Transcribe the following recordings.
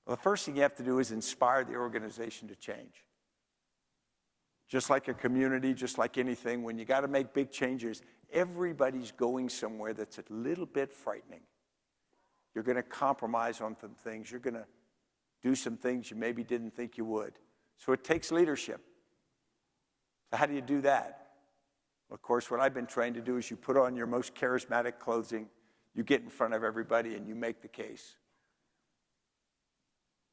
Well, the first thing you have to do is inspire the organization to change. Just like a community, just like anything, when you got to make big changes, everybody's going somewhere that's a little bit frightening. You're going to compromise on some things. You're going to do some things you maybe didn't think you would. So it takes leadership. So how do you do that? Well, of course, what I've been trained to do is you put on your most charismatic clothing, you get in front of everybody, and you make the case.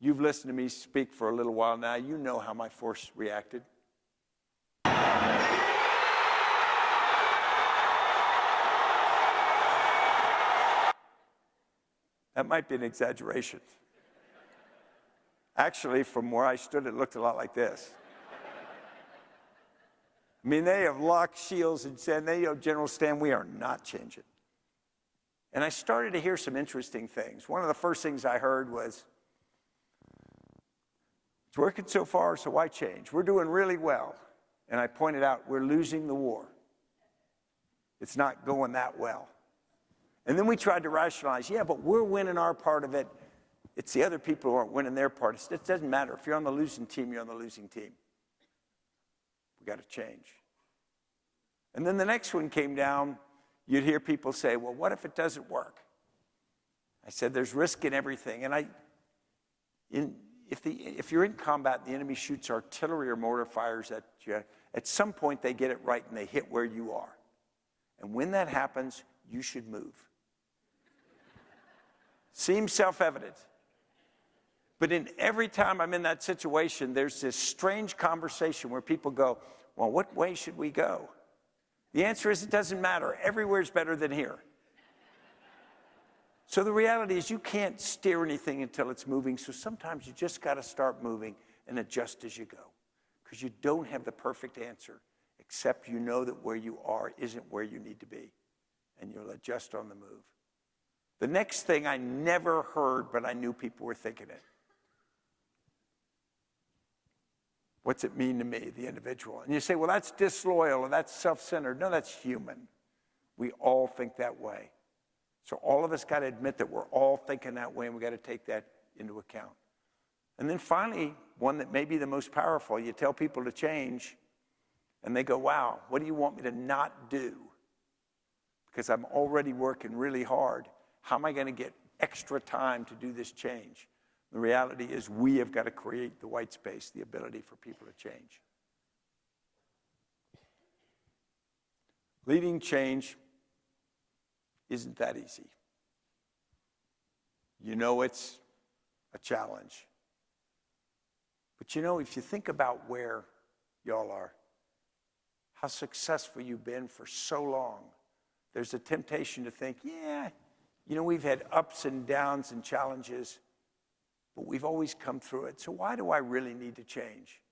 You've listened to me speak for a little while now. You know how my force reacted. That might be an exaggeration. Actually, from where I stood, it looked a lot like this. I mean, they have locked shields and said, General Stan, we are not changing. And I started to hear some interesting things. One of the first things I heard was, it's working so far, so why change? We're doing really well. And I pointed out, we're losing the war. It's not going that well. And then we tried to rationalize, yeah, but we're winning our part of it. It's the other people who aren't winning their part. It doesn't matter. If you're on the losing team, you're on the losing team. We got to change. And then the next one came down. You'd hear people say, well, what if it doesn't work? I said, there's risk in everything. And if you're in combat and the enemy shoots artillery or mortar fires at you, at some point they get it right and they hit where you are. And when that happens, you should move. Seems self-evident. But in every time I'm in that situation, there's this strange conversation where people go, well, what way should we go? The answer is it doesn't matter. Everywhere's better than here. So the reality is you can't steer anything until it's moving. So sometimes you just got to start moving and adjust as you go. Because you don't have the perfect answer, except you know that where you are isn't where you need to be. And you'll adjust on the move. The next thing I never heard, but I knew people were thinking it. What's it mean to me, the individual? And you say, well, that's disloyal or that's self-centered. No, that's human. We all think that way. So all of us got to admit that we're all thinking that way, and we got to take that into account. And then finally, one that may be the most powerful, you tell people to change, and they go, wow, what do you want me to not do? Because I'm already working really hard. How am I going to get extra time to do this change? The reality is we have got to create the white space, the ability for people to change. Leading change isn't that easy. You know it's a challenge. But you know, if you think about where y'all are, how successful you've been for so long, there's a temptation to think, yeah, you know, we've had ups and downs and challenges, but we've always come through it. So why do I really need to change?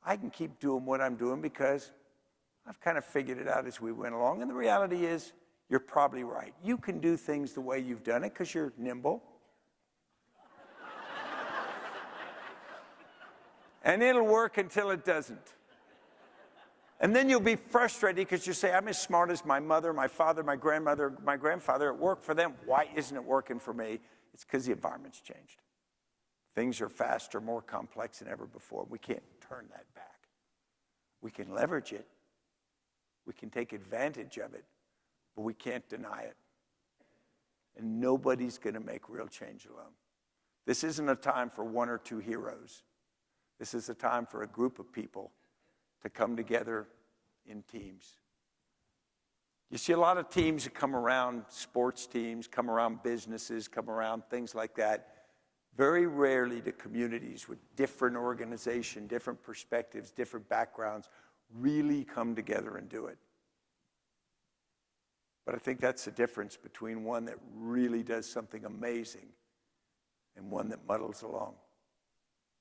I can keep doing what I'm doing because I've kind of figured it out as we went along. And the reality is, you're probably right. You can do things the way you've done it because you're nimble. And it'll work until it doesn't. And then you'll be frustrated because you say, I'm as smart as my mother, my father, my grandmother, my grandfather. It worked for them. Why isn't it working for me? It's because the environment's changed. Things are faster, more complex than ever before. We can't turn that back. We can leverage it. We can take advantage of it, but we can't deny it. And nobody's going to make real change alone. This isn't a time for one or two heroes. This is a time for a group of people to come together in teams. You see a lot of teams that come around, sports teams, come around businesses, come around things like that. Very rarely do communities with different organization, different perspectives, different backgrounds really come together and do it. But I think that's the difference between one that really does something amazing and one that muddles along.